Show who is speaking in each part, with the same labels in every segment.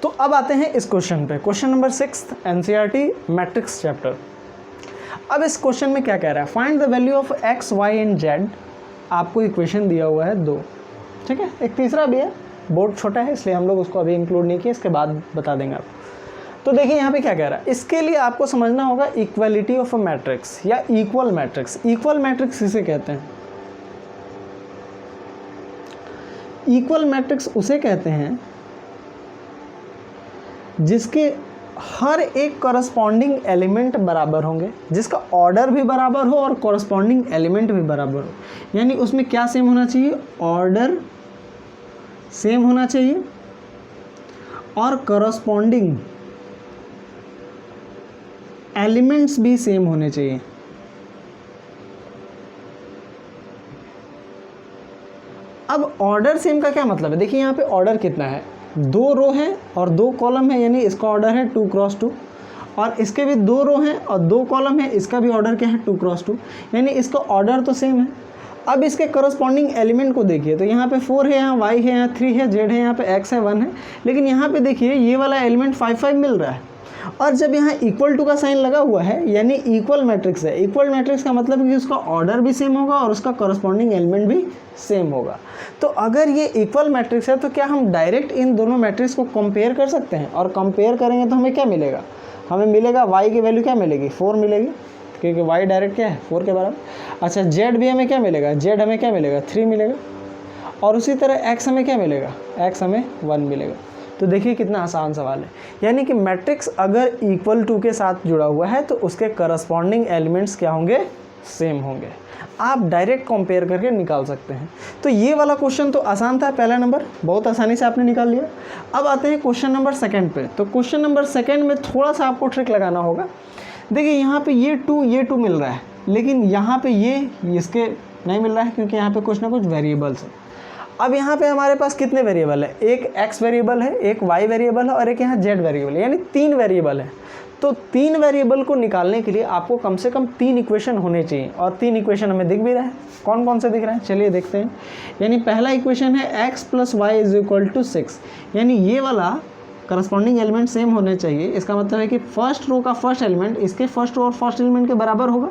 Speaker 1: तो अब आते हैं इस क्वेश्चन पे, question number 6 NCERT matrix chapter. अब इस क्वेश्चन में क्या कह रहा है, find the value of X Y and Z. आपको इक्वेशन दिया हुआ है 2, ठीक है, एक तीसरा भी है, बोर्ड छोटा है इसलिए हम लोग उसको अभी इंक्लूड नहीं किए, इसके बाद बता देंगे आपको। तो देखिए यहाँ पे क्या कह रहा है, इसके लिए आपको समझना होगा इक्वलिटी ऑफ अ मैट्रिक्स या इक्वल मैट्रिक्स। इक्वल मैट्रिक्स इसे कहते हैं, इक्वल मैट्रिक्स उसे कहते हैं जिसके हर एक कॉरस्पॉन्डिंग एलिमेंट बराबर होंगे, जिसका ऑर्डर भी बराबर हो और कॉरस्पॉन्डिंग एलिमेंट भी बराबर हो। यानी उसमें क्या सेम होना चाहिए, ऑर्डर सेम होना चाहिए और कॉरस्पॉन्डिंग एलिमेंट्स भी सेम होने चाहिए। अब ऑर्डर सेम का क्या मतलब है, देखिए यहाँ पे ऑर्डर कितना है, 2 रो है और 2 कॉलम है, यानी इसका ऑर्डर है 2 क्रॉस 2, और इसके भी 2 रो हैं और 2 कॉलम है, इसका भी ऑर्डर क्या है 2 क्रॉस 2, यानी इसका ऑर्डर तो सेम है। अब इसके करस्पॉन्डिंग एलिमेंट को देखिए, तो यहाँ पे 4 है, यहाँ y है, यहाँ 3 है, z है, यहाँ पे x है, 1 है, लेकिन यहाँ पे देखिए ये वाला एलिमेंट 5 5 मिल रहा है। और जब यहाँ इक्वल टू का साइन लगा हुआ है यानी इक्वल मैट्रिक्स है। इक्वल मैट्रिक्स का मतलब कि उसका ऑर्डर भी सेम होगा और उसका करस्पॉन्डिंग एलिमेंट भी सेम होगा। तो अगर ये इक्वल मैट्रिक्स है तो क्या हम डायरेक्ट इन दोनों मैट्रिक्स को कंपेयर कर सकते हैं, और कंपेयर करेंगे तो हमें क्या मिलेगा, हमें मिलेगा y की वैल्यू क्या मिलेगी 4 मिलेगी, क्योंकि y डायरेक्ट क्या है 4 के बराबर। अच्छा z भी हमें क्या मिलेगा, z हमें क्या मिलेगा 3 मिलेगा, और उसी तरह x हमें क्या मिलेगा, x हमें 1 मिलेगा। तो देखिए कितना आसान सवाल है, यानी कि मैट्रिक्स अगर इक्वल टू के साथ जुड़ा हुआ है तो उसके करस्पॉन्डिंग एलिमेंट्स क्या होंगे, सेम होंगे। आप डायरेक्ट कंपेयर करके निकाल सकते हैं। तो ये वाला क्वेश्चन तो आसान था, पहला नंबर बहुत आसानी से आपने निकाल लिया। अब आते हैं क्वेश्चन नंबर 2 पे। तो क्वेश्चन नंबर 2 में थोड़ा सा आपको ट्रिक लगाना होगा। देखिए यहाँ पे ये 2 मिल रहा है, लेकिन यहाँ पे ये इसके नहीं मिल रहा है, क्योंकि यहाँ पे कुछ ना कुछ वेरिएबल्स है। अब यहाँ पे हमारे पास कितने वेरिएबल है, एक x वेरिएबल है, एक y वेरिएबल है और एक यहाँ z वेरिएबल है, यानी 3 वेरिएबल है। तो 3 वेरिएबल को निकालने के लिए आपको कम से कम 3 इक्वेशन होने चाहिए, और 3 इक्वेशन हमें दिख भी रहा है। कौन कौन से दिख रहे हैं, चलिए देखते हैं। यानी पहला इक्वेशन है x + y = 6, यानी ये वाला करस्पॉन्डिंग एलिमेंट सेम होने चाहिए। इसका मतलब है कि फर्स्ट रो का फर्स्ट एलिमेंट इसके फर्स्ट रो और फर्स्ट एलिमेंट के बराबर होगा,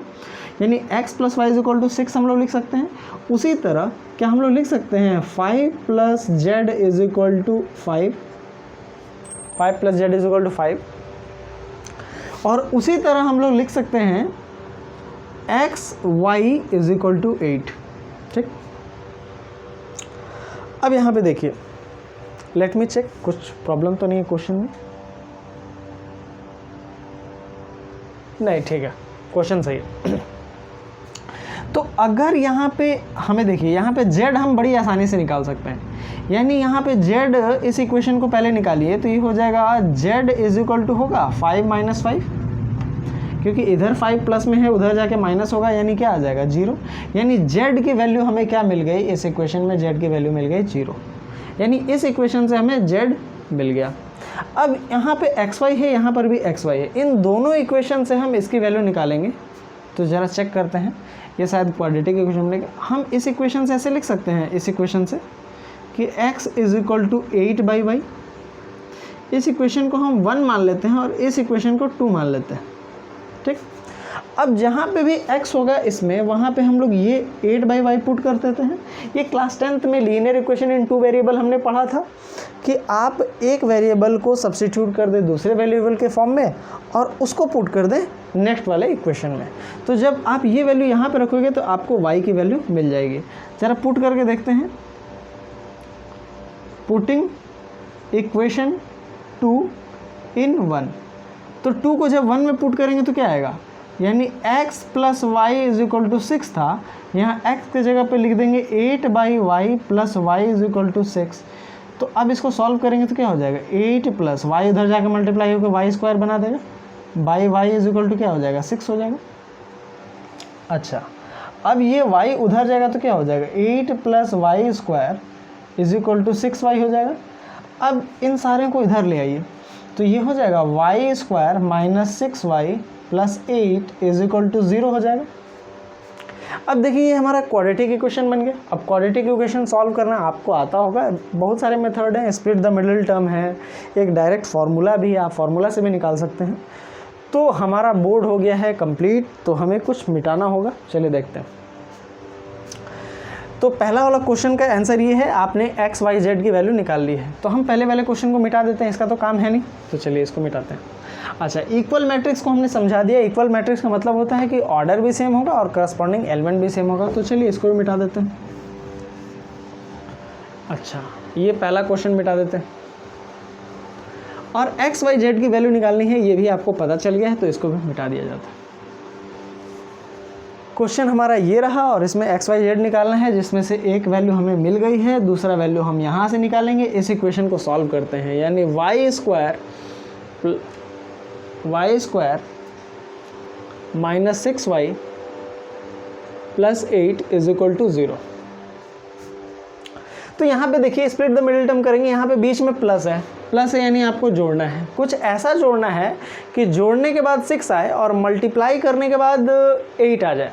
Speaker 1: यानी x + y = 6 हम लोग लिख सकते हैं। उसी तरह क्या हम लोग लिख सकते हैं 5 + z = 5, 5 + z = 5, और उसी तरह हम लोग लिख सकते हैं x y = 8। ठीक, अब यहाँ पे देखिए, लेट मी चेक, कुछ प्रॉब्लम तो नहीं है क्वेश्चन में, नहीं ठीक है, क्वेश्चन सही है। तो अगर यहाँ पे हमें देखिए, यहाँ पे z हम बड़ी आसानी से निकाल सकते हैं, यानी यहाँ पे z, इस इक्वेशन को पहले निकालिए तो ये हो जाएगा z = होगा 5 - 5, क्योंकि इधर 5 प्लस में है, उधर जाके माइनस होगा, यानी क्या आ जाएगा 0। यानी z की वैल्यू हमें क्या मिल गई, इस इक्वेशन में z की वैल्यू मिल गई 0, यानी इस इक्वेशन से हमें z मिल गया। अब यहाँ पे xy है, यहाँ पर भी xy है, इन दोनों इक्वेशन से हम इसकी वैल्यू निकालेंगे। तो ज़रा चेक करते हैं, ये शायद क्वाड्रेटिक इक्वेशन में हम इस इक्वेशन से ऐसे लिख सकते हैं, इस इक्वेशन से कि x = 8/y। इस इक्वेशन को हम 1 मान लेते हैं और इस इक्वेशन को 2 मान लेते हैं। ठीक, अब जहाँ पे भी x होगा इसमें, वहाँ पे हम लोग ये 8/y पुट कर देते हैं। ये क्लास 10th में लीनियर इक्वेशन इन 2 वेरिएबल हमने पढ़ा था कि आप एक वेरिएबल को सब्स्टिट्यूट कर दें दूसरे वेरिएबल के फॉर्म में और उसको पुट कर दें नेक्स्ट वाले इक्वेशन में। तो जब आप ये वैल्यू यहाँ पे रखोगे तो आपको y की वैल्यू मिल जाएगी। ज़रा पुट करके देखते हैं, पुटिंग इक्वेशन 2 in 1, तो 2 को जब 1 में पुट करेंगे तो क्या आएगा, यानी x + y = 6 था, यहाँ x के जगह पे लिख देंगे 8/y + y = 6। तो अब इसको सॉल्व करेंगे तो क्या हो जाएगा, 8 + y उधर जाकर मल्टीप्लाई होकर y² बना देगा, y = क्या हो जाएगा 6 हो जाएगा। अच्छा, अब ये y उधर जाएगा तो क्या हो जाएगा, 8 + y² = 6y हो जाएगा। अब इन सारे को इधर ले आइए, तो ये हो जाएगा y² - 6y + 8 = 0 हो जाएगा। अब देखिए ये हमारा क्वाड्रेटिक इक्वेशन बन गया। अब क्वाड्रेटिक इक्वेशन सॉल्व करना आपको आता होगा, बहुत सारे मेथड हैं, स्प्लिट द मिडिल टर्म है, एक डायरेक्ट फार्मूला भी है, आप फार्मूला से भी निकाल सकते हैं। तो हमारा बोर्ड हो गया है कंप्लीट, तो हमें कुछ मिटाना होगा, चलिए देखते हैं। तो पहला वाला क्वेश्चन का आंसर ये है, आपने x y z की वैल्यू निकाल ली है। तो हम पहले वाले क्वेश्चन को मिटा देते हैं, इसका तो काम है नहीं, तो चलिए इसको मिटाते हैं। अच्छा, इक्वल मैट्रिक्स को हमने समझा दिया। इक्वल मैट्रिक्स का मतलब होता है कि ऑर्डर भी सेम होगा और करस्पॉन्डिंग एलिमेंट भी सेम होगा। तो चलिए इसको भी मिटा देते हैं। अच्छा, ये पहला क्वेश्चन मिटा देते हैं। और x y z की वैल्यू निकालनी है, ये भी आपको पता चल गया है, तो इसको भी मिटा दिया जाता है। क्वेश्चन हमारा ये रहा और इसमें x y z निकालना है, जिसमें से एक वैल्यू हमें मिल गई है, दूसरा वैल्यू हम यहाँ से निकालेंगे। इस इक्वेशन को सॉल्व करते हैं, यानी y square minus 6y plus 8 is equal to 0। तो यहाँ पे देखिए स्प्लिट द मिडिल टर्म करेंगे, यहाँ पे बीच में प्लस है, यानी आपको जोड़ना है, कुछ ऐसा जोड़ना है कि जोड़ने के बाद 6 आए और मल्टीप्लाई करने के बाद 8 आ जाए।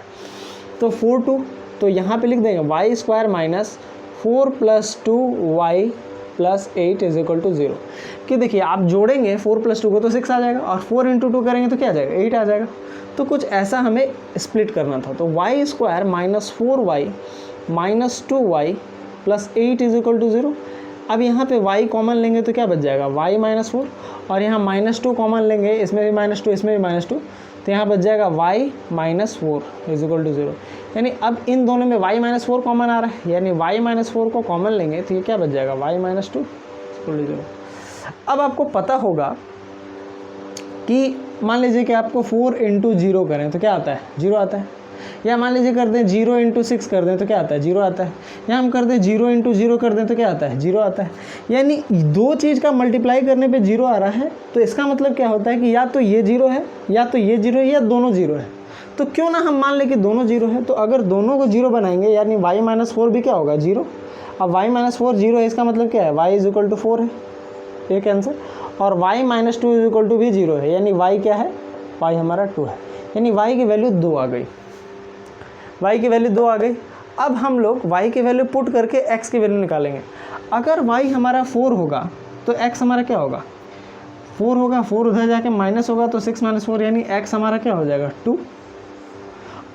Speaker 1: तो 4 2, तो यहाँ पे लिख देंगे y square minus 4 plus 2y plus 8 is equal to 0। कि देखिए आप जोड़ेंगे 4 प्लस 2 को तो 6 आ जाएगा, और 4 इंटू 2 करेंगे तो क्या आ जाएगा, 8 आ जाएगा। तो कुछ ऐसा हमें स्प्लिट करना था। तो y square minus 4y minus 2y plus 8 is equal to 0। अब यहाँ पे y कॉमन लेंगे तो क्या बच जाएगा, y माइनस 4, और यहाँ माइनस 2 कॉमन लेंगे, इसमें भी माइनस 2, इसमें भी माइनस 2, तो यहाँ बच जाएगा y minus 4 is equal to 0। यानी अब इन दोनों में y माइनस 4 कॉमन आ रहा है, यानी y माइनस 4 को कॉमन लेंगे तो ये क्या बच जाएगा, y माइनस 2 इक्वल टू 0। अब आपको पता होगा कि मान लीजिए कि आपको 4 इंटू 0 करें तो क्या आता है, 0 आता है। या मान लीजिए कर दें 0 इंटू 6 कर दें तो क्या आता है, 0 आता है। या हम कर दें 0 इंटू 0 कर दें तो क्या आता है, 0 आता है। यानी दो चीज़ का मल्टीप्लाई करने पे 0 आ रहा है, तो इसका मतलब क्या होता है कि या तो ये 0 है, या तो ये 0 है, या दोनों 0 है। तो क्यों ना हम मान लें कि दोनों 0 है। तो अगर दोनों को 0 बनाएंगे, यानी y माइनस 4 भी क्या होगा, 0। अब y माइनस 4 0 है, इसका मतलब क्या है, y इज इक्वल टू 4 है, एक आंसर। और y minus 2 is equal to भी 0 है, यानी y क्या है, y हमारा 2 है, यानी y की वैल्यू 2 आ गई, y की वैल्यू 2 आ गई। अब हम लोग y की वैल्यू पुट करके x की वैल्यू निकालेंगे। अगर y हमारा 4 होगा तो x हमारा क्या होगा, 4 होगा, 4 उधर जाके माइनस होगा तो 6 माइनस 4, यानी x हमारा क्या हो जाएगा, 2।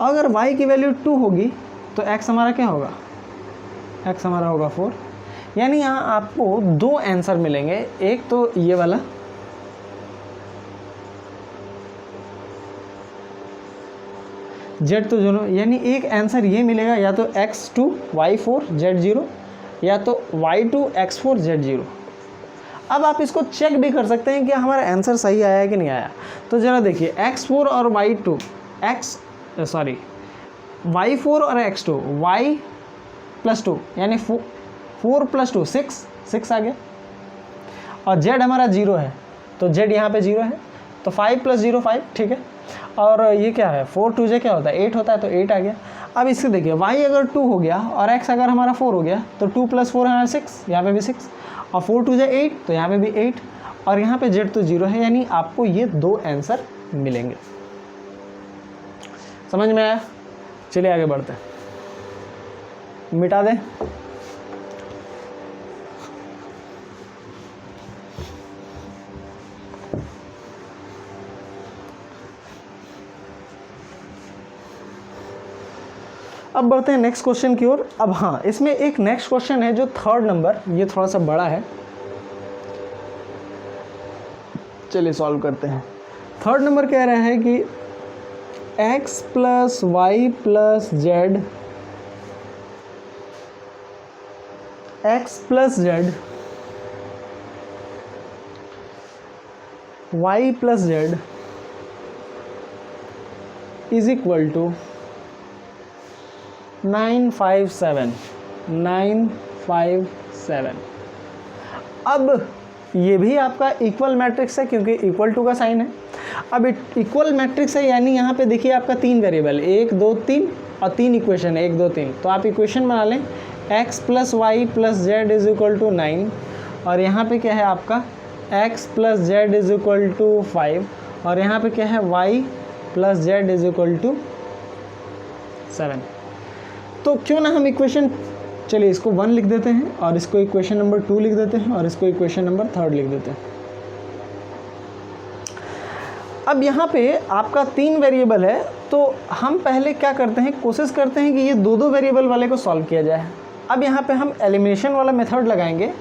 Speaker 1: अगर y की वैल्यू 2 होगी तो x हमारा क्या होगा, x हमारा होगा 4। यानी यहाँ आपको दो आंसर मिलेंगे, एक तो ये वाला, Z तो दोनों, यानी एक आंसर ये मिलेगा, या तो x2 y4 z0, या तो y2 x4 z0। अब आप इसको चेक भी कर सकते हैं कि हमारा आंसर सही आया है कि नहीं आया। तो ज़रा देखिए x4 और y4 और x2 y प्लस 2, यानी 4 प्लस 2 6 आ गया, और z हमारा 0 है, तो z यहाँ पे 0 है, तो 5 प्लस 0 5, ठीक है। और ये क्या है, 4 2 क्या होता है, 8 होता है, तो 8 आ गया। अब इससे देखिए y अगर 2 हो गया और x अगर हमारा 4 हो गया, तो 2 प्लस 4 हमारा 6, यहाँ पे भी 6, और 4 2 8, तो यहाँ पे भी 8, और यहाँ पे z तो 0 है, यानी आपको ये दो आंसर मिलेंगे। समझ में आया? चलिए आगे बढ़ते हैं, मिटा दें। अब बढ़ते हैं नेक्स्ट क्वेश्चन की ओर। अब हाँ, इसमें एक नेक्स्ट क्वेश्चन है जो थर्ड नंबर, ये थोड़ा सा बड़ा है, चलिए सॉल्व करते हैं। थर्ड नंबर कह रहा है कि x plus Y plus Z, x plus Z y plus Z is equal to 957। अब ये भी आपका इक्वल मैट्रिक्स है, क्योंकि इक्वल टू का साइन है। अब इक्वल मैट्रिक्स है, यानी यहाँ पे देखिए आपका 3 वेरिएबल, 1 2 3, और 3 इक्वेशन है, 1 2 3। तो आप इक्वेशन बना लें, x plus Y plus Z is equal to 9, और यहाँ पे क्या है आपका x plus Z is equal to 5, और यहाँ पे क्या है y plus Z is equal to 7। तो क्यों ना हम इक्वेशन, चलिए इसको 1 लिख देते हैं और इसको इक्वेशन नंबर 2 लिख देते हैं और इसको इक्वेशन नंबर 3 लिख देते हैं। अब यहाँ पे आपका 3 वेरिएबल है, तो हम पहले क्या करते हैं, कोशिश करते हैं कि ये 2 वेरिएबल वाले को सॉल्व किया जाए। अब यहाँ पे हम एलिमिनेशन वाला मेथड लगाएंगे,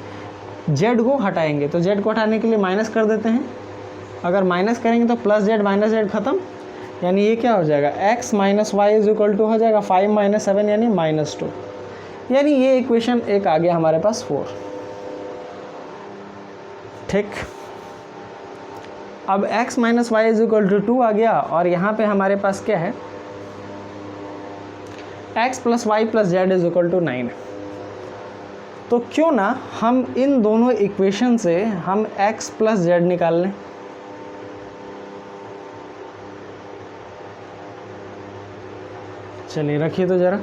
Speaker 1: z को हटाएंगे, तो z को हटाने के लिए माइनस कर देते हैं। अगर माइनस करेंगे तो प्लस z माइनस z खत्म, यानी ये क्या हो जाएगा, x minus Y is equal to हो जाएगा 5 माइनस 7 यानी -2, यानी ये इक्वेशन एक आ गया हमारे पास 4। ठीक, अब x minus Y is equal to 2 आ गया और यहाँ पे हमारे पास क्या है, x plus Y plus Z is equal to 9। तो क्यों ना हम इन दोनों इक्वेशन से हम x प्लस जेड निकाल लें। चलिए रखिए तो ज़रा,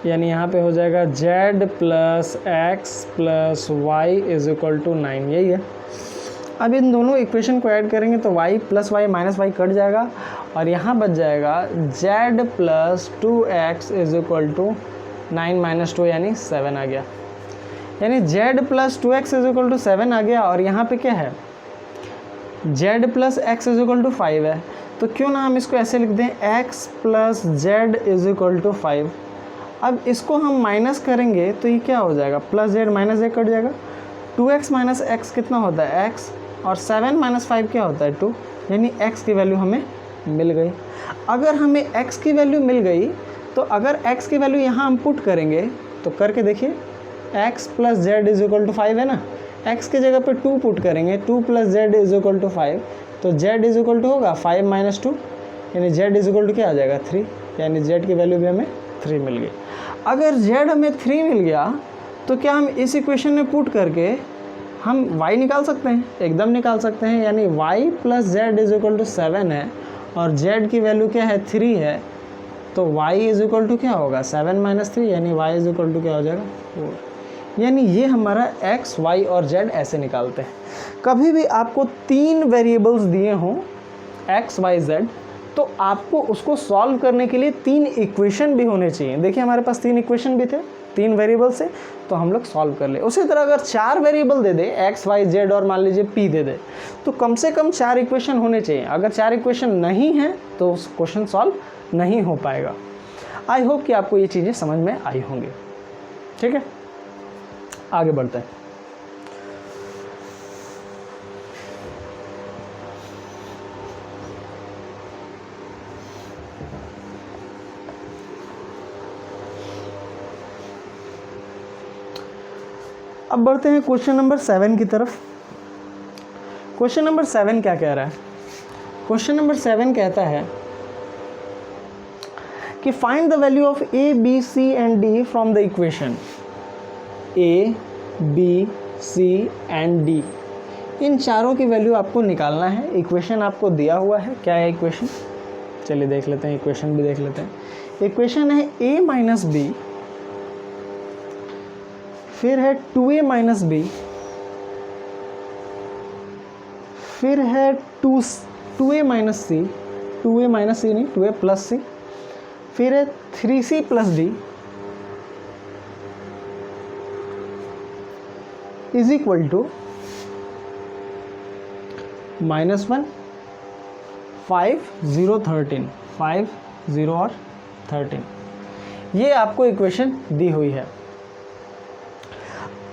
Speaker 1: यानी यहाँ पे हो जाएगा z plus X plus Y is equal to 9, यही है। अब इन दोनों इक्वेशन को ऐड करेंगे तो y plus Y minus Y cut जाएगा और यहाँ बच जाएगा z plus 2x is equal to 9 minus 2 यानी 7 आ गया, यानी z plus 2x is equal to 7 आ गया। और यहाँ पे क्या है, z plus X is equal to 5 है, तो क्यों ना हम इसको ऐसे लिख दें, x plus Z is equal to 5। अब इसको हम माइनस करेंगे तो ये क्या हो जाएगा, plus Z minus Z cut जाएगा, 2x माइनस एक्स कितना होता है x, और 7 माइनस 5 क्या होता है 2, यानी x की वैल्यू हमें मिल गई। अगर हमें x की वैल्यू मिल गई तो अगर x की वैल्यू यहाँ हम पुट करेंगे तो करके देखिए, x plus Z is equal to 5 है ना, x की जगह पे 2 पुट करेंगे, 2 plus Z is equal to 5, तो z इज इक्वल टू होगा 5 माइनस 2, यानी z इज इक्वल टू क्या आ जाएगा 3, यानी z की वैल्यू भी हमें 3 मिल गई। अगर z हमें 3 मिल गया तो क्या हम इस इक्वेशन में पुट करके हम y निकाल सकते हैं, एकदम निकाल सकते हैं, यानी y plus Z is equal to 7 है और z की वैल्यू क्या है 3 है, तो y इज इक्वल टू क्या होगा 7 माइनस 3, यानी y इज इक्वल टू क्या हो जाएगा 4। यानी ये हमारा x, y और z ऐसे निकालते हैं। कभी भी आपको 3 वेरिएबल्स दिए हों x, y, z, तो आपको उसको सॉल्व करने के लिए 3 इक्वेशन भी होने चाहिए। देखिए हमारे पास 3 इक्वेशन भी थे 3 वेरिएबल से, तो हम लोग सॉल्व कर ले। उसी तरह अगर 4 वेरिएबल दे दे x, y, z और मान लीजिए p दे दे, तो कम से कम 4 इक्वेशन होने चाहिए। अगर 4 इक्वेशन नहीं हैं तो उस क्वेश्चन सॉल्व नहीं हो पाएगा। आई होप कि आपको ये चीज़ें समझ में आई होंगी। ठीक है, आगे बढ़ते हैं। अब बढ़ते हैं क्वेश्चन नंबर 7 की तरफ। क्वेश्चन नंबर 7 क्या कह रहा है, क्वेश्चन नंबर 7 कहता है कि find the value of a, b, c and d from the equation a, b, c and d। इन चारों की वैल्यू आपको निकालना है। इक्वेशन आपको दिया हुआ है, क्या है इक्वेशन, चलिए देख लेते हैं, इक्वेशन भी देख लेते हैं। इक्वेशन है a माइनस बी, फिर है 2a माइनस बी, फिर है 2a माइनस सी, 2a माइनस सी नहीं 2a प्लस सी, फिर है 3c plus D is equal to -1 5 0 13, 5 0 और 13, ये आपको इक्वेशन दी हुई है।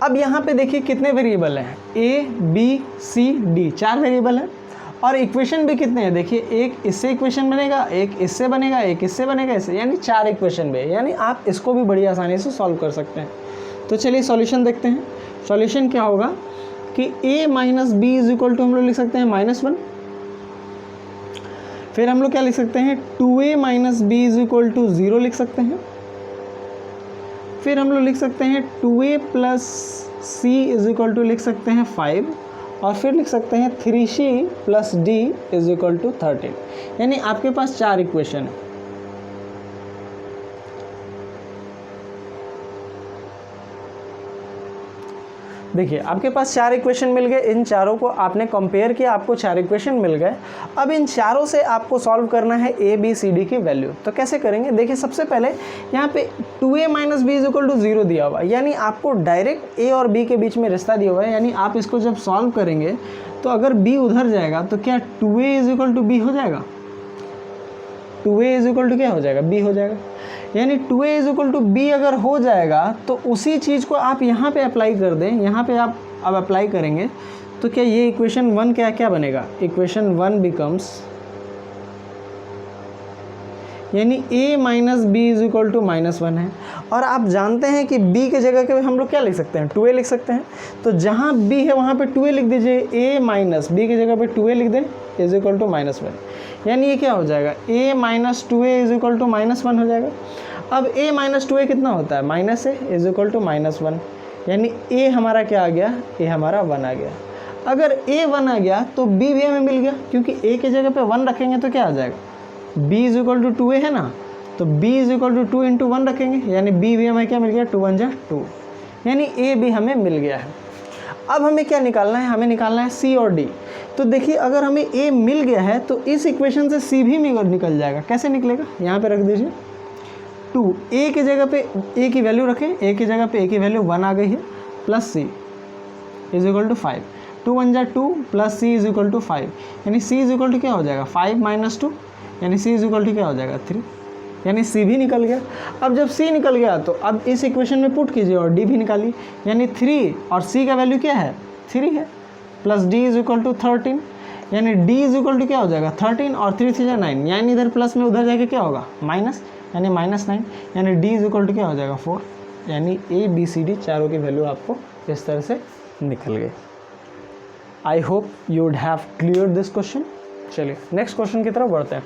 Speaker 1: अब यहाँ पे देखिए कितने वेरिएबल हैं, a, b, c, d, 4 variable हैं और इक्वेशन भी कितने हैं, देखिए एक इससे इक्वेशन बनेगा, एक इससे बनेगा, एक इससे बनेगा, इससे, यानी 4 इक्वेशन भी है। यानी आप इसको भी बड़ी आसानी से सॉल्व कर सकते हैं। तो चलिए सॉल्यूशन देखते हैं। सॉल्यूशन क्या होगा कि a minus B is equal to हम लोग लिख सकते हैं -1, फिर हम लोग क्या लिख सकते हैं 2a minus B is equal to 0 लिख सकते हैं, फिर हम लोग लिख सकते हैं 2a plus c is equal to लिख सकते हैं 5, और फिर लिख सकते हैं 3c plus d is equal to 13। यानी आपके पास 4 इक्वेशन है। देखिए आपके पास 4 इक्वेशन मिल गए, इन चारों को आपने कंपेयर किया, आपको 4 इक्वेशन मिल गए। अब इन चारों से आपको सॉल्व करना है ए बी सी डी की वैल्यू। तो कैसे करेंगे, देखिए सबसे पहले यहाँ पे 2a minus B is equal to 0 दिया हुआ है, यानी आपको डायरेक्ट ए और बी के बीच में रिश्ता दिया हुआ है, यानी आप इसको जब सॉल्व करेंगे तो अगर b उधर जाएगा तो क्या 2a is equal to be हो जाएगा, 2a इज इक्वल टू क्या हो जाएगा, b हो जाएगा। यानी 2a is equal to be अगर हो जाएगा तो उसी चीज़ को आप यहाँ पे अप्लाई कर दें, यहाँ पे आप अब अप्लाई करेंगे तो क्या ये इक्वेशन 1 क्या बनेगा, इक्वेशन 1 बिकम्स, यानी a minus B is equal to -1 है। और आप जानते हैं कि b के जगह के हम लोग क्या लिख सकते हैं, 2a लिख सकते हैं। तो जहाँ b है वहाँ पे 2a लिख दीजिए, a माइनस बी की जगह पे 2a लिख दें इज इक्वल टू -1, यानी ये क्या हो जाएगा, a minus 2a is equal to -1 हो जाएगा। अब a माइनस 2a कितना होता है, minus a is equal to -1, यानी a हमारा क्या आ गया, a हमारा 1 आ गया। अगर a 1 आ गया तो b भी हमें मिल गया, क्योंकि a के जगह पे 1 रखेंगे तो क्या आ जाएगा, b is equal to 2a है ना, तो b is equal to 2 into 1 रखेंगे, यानी b भी हमें क्या मिल गया, 2 1 जा 2, यानी a भी हमें मिल गया है। अब हमें क्या निकालना है, हमें निकालना है c और d। तो देखिए अगर हमें a मिल गया है तो इस इक्वेशन से c भी निकल जाएगा। कैसे निकलेगा, यहाँ पे रख दीजिए 2, a की जगह पे a की वैल्यू रखें, a की जगह पे a की वैल्यू 1 आ गई है, plus c is equal to 5, 2 1 जा 2 plus c is equal to 5, यानी c इज इक्वल टू क्या हो जाएगा, 5 माइनस 2, यानी c इज इक्वल टू क्या हो जाएगा 3, यानी c भी निकल गया। अब जब c निकल गया तो अब इस इक्वेशन में पुट कीजिए और d भी निकालिए, यानी 3 और c का वैल्यू क्या है 3 है, plus d is equal to 13, यानी d इज इक्वल टू क्या हो जाएगा 13 और 3 3 9, यानी इधर प्लस में उधर जाके क्या होगा माइनस, यानी -9, यानी d इज इक्वल टू क्या हो जाएगा 4, यानी a b c d चारों की वैल्यू आपको इस तरह से निकल गई। I hope you would have clear this question. चलिए नेक्स्ट क्वेश्चन की तरफ बढ़ते हैं।